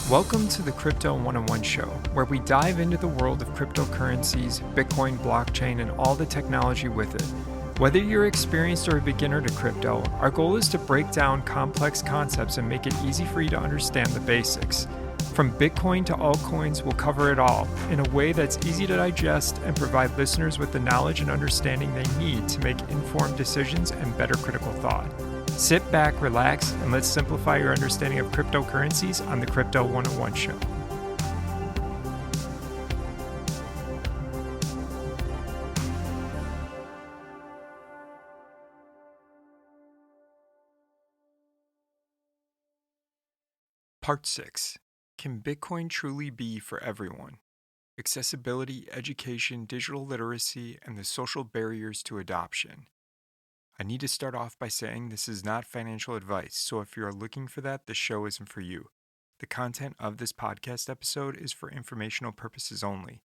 Welcome to the Crypto 101 show, where we dive into the world of cryptocurrencies, Bitcoin, blockchain, and all the technology with it. Whether you're experienced or a beginner to crypto, our goal is to break down complex concepts and make it easy for you to understand the basics. From Bitcoin to altcoins, we'll cover it all in a way that's easy to digest and provide listeners with the knowledge and understanding they need to make informed decisions and better critical thought. Sit back, relax, and let's simplify your understanding of cryptocurrencies on the Crypto 101 show. Part 6. Can Bitcoin truly be for everyone? Accessibility, education, digital literacy, and the social barriers to adoption. I need to start off by saying this is not financial advice, so if you are looking for that, the show isn't for you. The content of this podcast episode is for informational purposes only.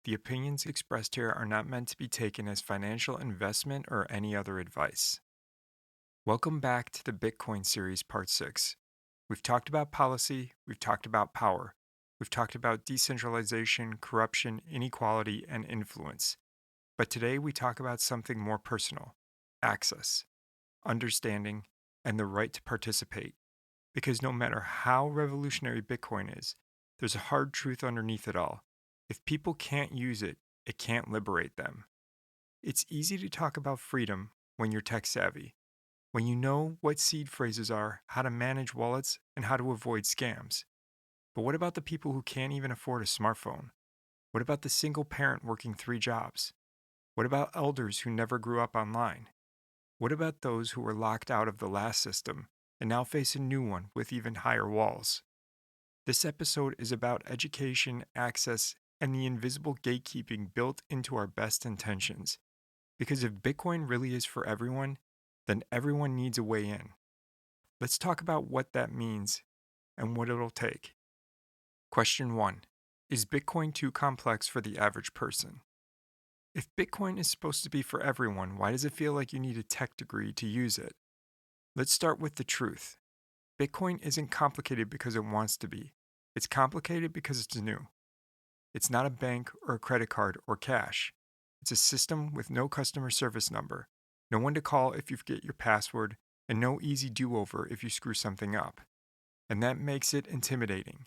The opinions expressed here are not meant to be taken as financial investment or any other advice. Welcome back to the Bitcoin series, Part 6. We've talked about policy, we've talked about power, we've talked about decentralization, corruption, inequality, and influence. But today we talk about something more personal. Access, understanding, and the right to participate. Because no matter how revolutionary Bitcoin is, there's a hard truth underneath it all. If people can't use it, it can't liberate them. It's easy to talk about freedom when you're tech savvy, when you know what seed phrases are, how to manage wallets, and how to avoid scams. But what about the people who can't even afford a smartphone? What about the single parent working 3 jobs? What about elders who never grew up online? What about those who were locked out of the last system and now face a new one with even higher walls? This episode is about education, access, and the invisible gatekeeping built into our best intentions. Because if Bitcoin really is for everyone, then everyone needs a way in. Let's talk about what that means and what it'll take. Question 1. Is Bitcoin too complex for the average person? If Bitcoin is supposed to be for everyone, why does it feel like you need a tech degree to use it? Let's start with the truth. Bitcoin isn't complicated because it wants to be. It's complicated because it's new. It's not a bank or a credit card or cash. It's a system with no customer service number, no one to call if you forget your password, and no easy do-over if you screw something up. And that makes it intimidating.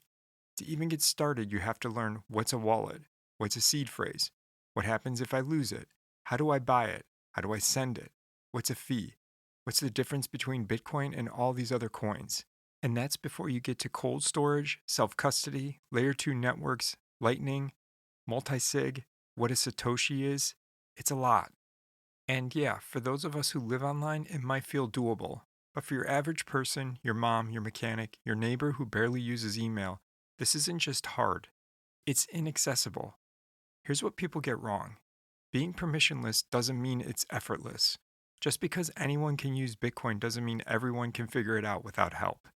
To even get started, you have to learn what's a wallet, what's a seed phrase, what happens if I lose it? How do I buy it? How do I send it? What's a fee? What's the difference between Bitcoin and all these other coins? And that's before you get to cold storage, self-custody, layer 2 networks, lightning, multi-sig, what a Satoshi is. It's a lot. And yeah, for those of us who live online, it might feel doable. But for your average person, your mom, your mechanic, your neighbor who barely uses email, this isn't just hard. It's inaccessible. Here's what people get wrong. Being permissionless doesn't mean it's effortless. Just because anyone can use Bitcoin doesn't mean everyone can figure it out without help.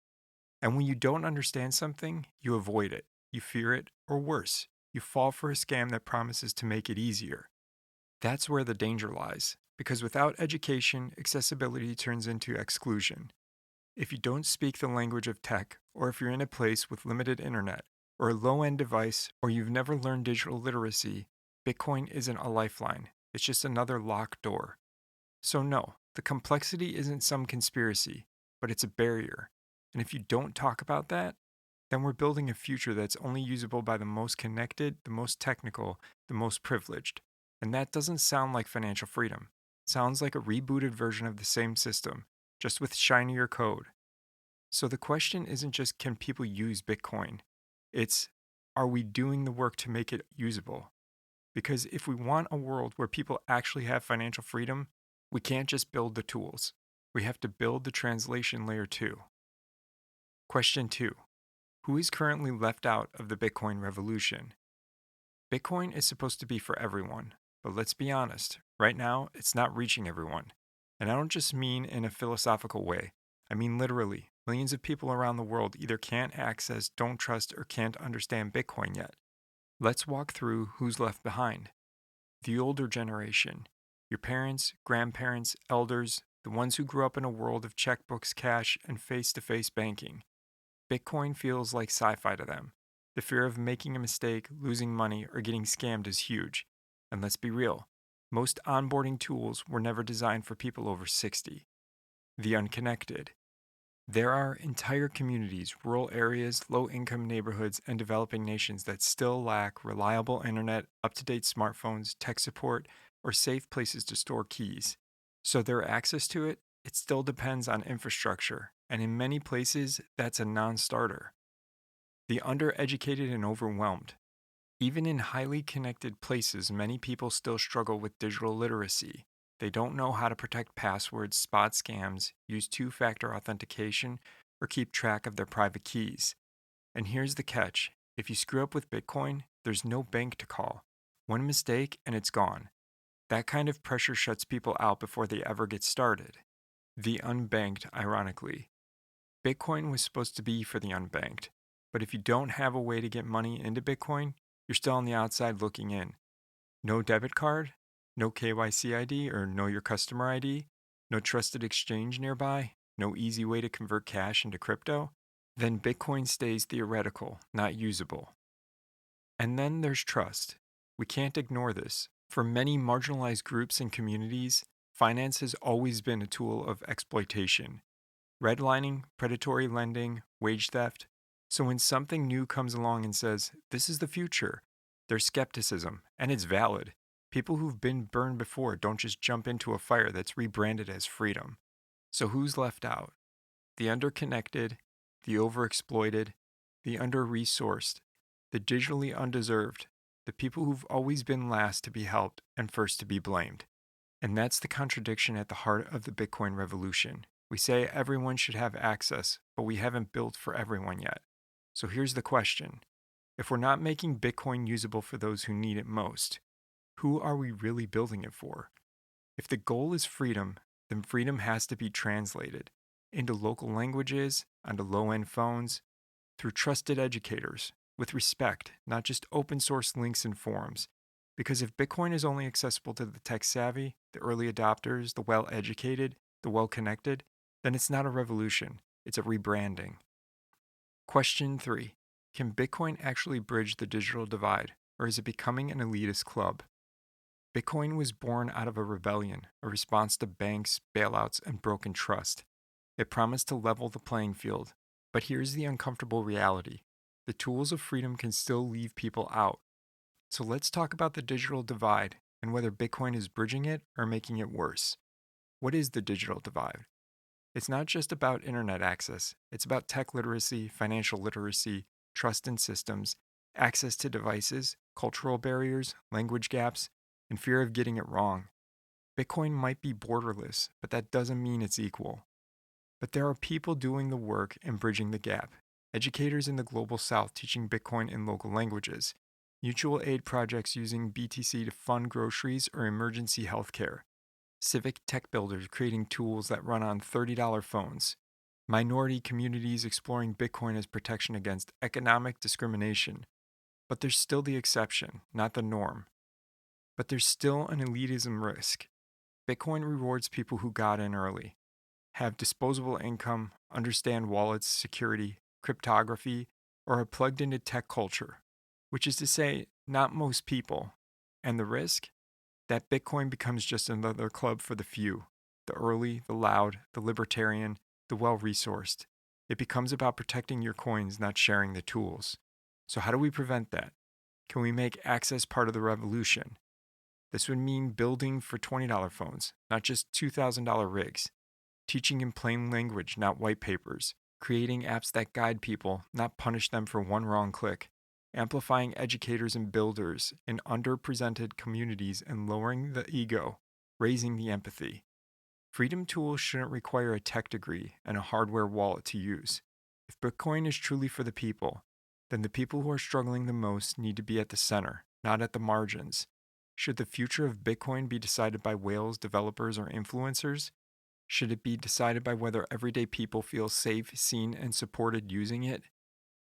And when you don't understand something, you avoid it, you fear it, or worse, you fall for a scam that promises to make it easier. That's where the danger lies, because without education, accessibility turns into exclusion. If you don't speak the language of tech, or if you're in a place with limited internet, or a low-end device, or you've never learned digital literacy, Bitcoin isn't a lifeline. It's just another locked door. So no, the complexity isn't some conspiracy, but it's a barrier. And if you don't talk about that, then we're building a future that's only usable by the most connected, the most technical, the most privileged. And that doesn't sound like financial freedom. It sounds like a rebooted version of the same system, just with shinier code. So the question isn't just can people use Bitcoin? It's, are we doing the work to make it usable? Because if we want a world where people actually have financial freedom, we can't just build the tools. We have to build the translation layer too. Question 2. Who is currently left out of the Bitcoin revolution? Bitcoin is supposed to be for everyone, but let's be honest, right now it's not reaching everyone. And I don't just mean in a philosophical way. I mean literally. Millions of people around the world either can't access, don't trust, or can't understand Bitcoin yet. Let's walk through who's left behind. The older generation, your parents, grandparents, elders, the ones who grew up in a world of checkbooks, cash, and face-to-face banking. Bitcoin feels like sci fi to them. The fear of making a mistake, losing money, or getting scammed is huge. And let's be real, most onboarding tools were never designed for people over 60. The unconnected. There are entire communities, rural areas, low income neighborhoods, and developing nations that still lack reliable internet, up to date smartphones, tech support, or safe places to store keys. So their access to it, it still depends on infrastructure, and in many places, that's a non starter. The undereducated and overwhelmed. Even in highly connected places, many people still struggle with digital literacy. They don't know how to protect passwords, spot scams, use two factor authentication, or keep track of their private keys. And here's the catch: if you screw up with Bitcoin, there's no bank to call. One mistake and it's gone. That kind of pressure shuts people out before they ever get started. The unbanked, ironically. Bitcoin was supposed to be for the unbanked. But if you don't have a way to get money into Bitcoin, you're still on the outside looking in. No debit card, no KYC ID or Know Your Customer ID, no trusted exchange nearby, no easy way to convert cash into crypto, then Bitcoin stays theoretical, not usable. And then there's trust. We can't ignore this. For many marginalized groups and communities, finance has always been a tool of exploitation. Redlining, predatory lending, wage theft. So when something new comes along and says, this is the future, there's skepticism, and it's valid. People who've been burned before don't just jump into a fire that's rebranded as freedom. So who's left out? The underconnected, the overexploited, the under-resourced, the digitally undeserved, the people who've always been last to be helped and first to be blamed. And that's the contradiction at the heart of the Bitcoin revolution. We say everyone should have access, but we haven't built for everyone yet. So here's the question: if we're not making Bitcoin usable for those who need it most, who are we really building it for? If the goal is freedom, then freedom has to be translated into local languages, onto low end phones, through trusted educators, with respect, not just open source links and forums. Because if Bitcoin is only accessible to the tech savvy, the early adopters, the well educated, the well connected, then it's not a revolution, it's a rebranding. Question 3: can Bitcoin actually bridge the digital divide, or is it becoming an elitist club? Bitcoin was born out of a rebellion, a response to banks, bailouts, and broken trust. It promised to level the playing field. But here's the uncomfortable reality: the tools of freedom can still leave people out. So let's talk about the digital divide and whether Bitcoin is bridging it or making it worse. What is the digital divide? It's not just about internet access, it's about tech literacy, financial literacy, trust in systems, access to devices, cultural barriers, language gaps, and fear of getting it wrong. Bitcoin might be borderless, but that doesn't mean it's equal. But there are people doing the work and bridging the gap. Educators in the global south teaching Bitcoin in local languages. Mutual aid projects using BTC to fund groceries or emergency healthcare. Civic tech builders creating tools that run on $30 phones. Minority communities exploring Bitcoin as protection against economic discrimination. But there's still the exception, not the norm. But there's still an elitism risk. Bitcoin rewards people who got in early, have disposable income, understand wallets, security, cryptography, or are plugged into tech culture, which is to say, not most people. And the risk? That Bitcoin becomes just another club for the few: the early, the loud, the libertarian, the well resourced. It becomes about protecting your coins, not sharing the tools. So, how do we prevent that? Can we make access part of the revolution? This would mean building for $20 phones, not just $2,000 rigs. Teaching in plain language, not white papers. Creating apps that guide people, not punish them for one wrong click. Amplifying educators and builders in underrepresented communities and lowering the ego, raising the empathy. Freedom tools shouldn't require a tech degree and a hardware wallet to use. If Bitcoin is truly for the people, then the people who are struggling the most need to be at the center, not at the margins. Should the future of Bitcoin be decided by whales, developers, or influencers? Should it be decided by whether everyday people feel safe, seen, and supported using it?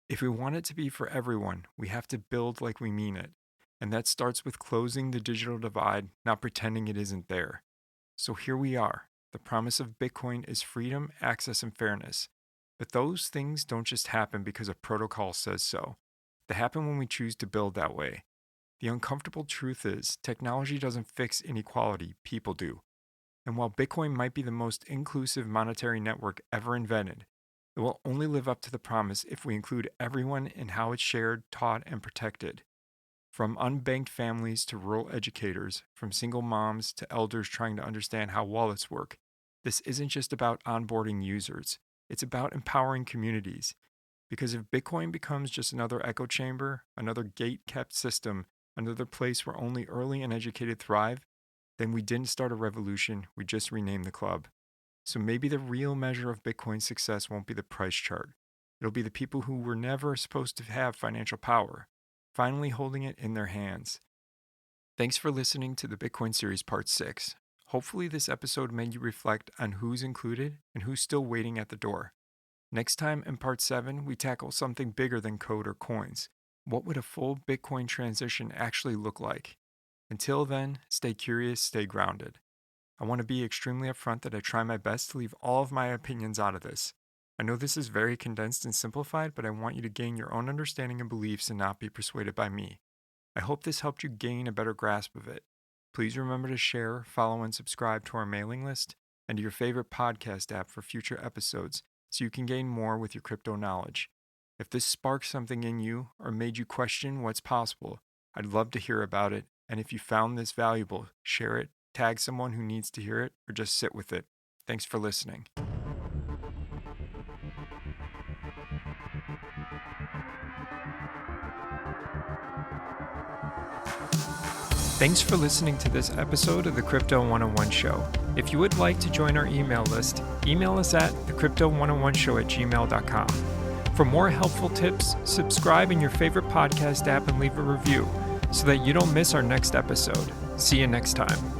If we want it to be for everyone, we have to build like we mean it. And that starts with closing the digital divide, not pretending it isn't there. So here we are. The promise of Bitcoin is freedom, access, and fairness. But those things don't just happen because a protocol says so. They happen when we choose to build that way. The uncomfortable truth is, technology doesn't fix inequality, people do. And while Bitcoin might be the most inclusive monetary network ever invented, it will only live up to the promise if we include everyone in how it's shared, taught, and protected. From unbanked families to rural educators, from single moms to elders trying to understand how wallets work, this isn't just about onboarding users. It's about empowering communities. Because if Bitcoin becomes just another echo chamber, another gate-kept system, another place where only early and educated thrive, then we didn't start a revolution, we just renamed the club. So maybe the real measure of Bitcoin's success won't be the price chart. It'll be the people who were never supposed to have financial power, finally holding it in their hands. Thanks for listening to the Bitcoin Series Part 6. Hopefully this episode made you reflect on who's included and who's still waiting at the door. Next time in Part 7, we tackle something bigger than code or coins. What would a full Bitcoin transition actually look like? Until then, stay curious, stay grounded. I want to be extremely upfront that I try my best to leave all of my opinions out of this. I know this is very condensed and simplified, but I want you to gain your own understanding and beliefs and not be persuaded by me. I hope this helped you gain a better grasp of it. Please remember to share, follow, and subscribe to our mailing list and to your favorite podcast app for future episodes so you can gain more with your crypto knowledge. If this sparked something in you or made you question what's possible, I'd love to hear about it. And if you found this valuable, share it, tag someone who needs to hear it, or just sit with it. Thanks for listening. Thanks for listening to this episode of the Crypto 101 Show. If you would like to join our email list, email us at thecrypto101show@gmail.com. For more helpful tips, subscribe in your favorite podcast app and leave a review so that you don't miss our next episode. See you next time.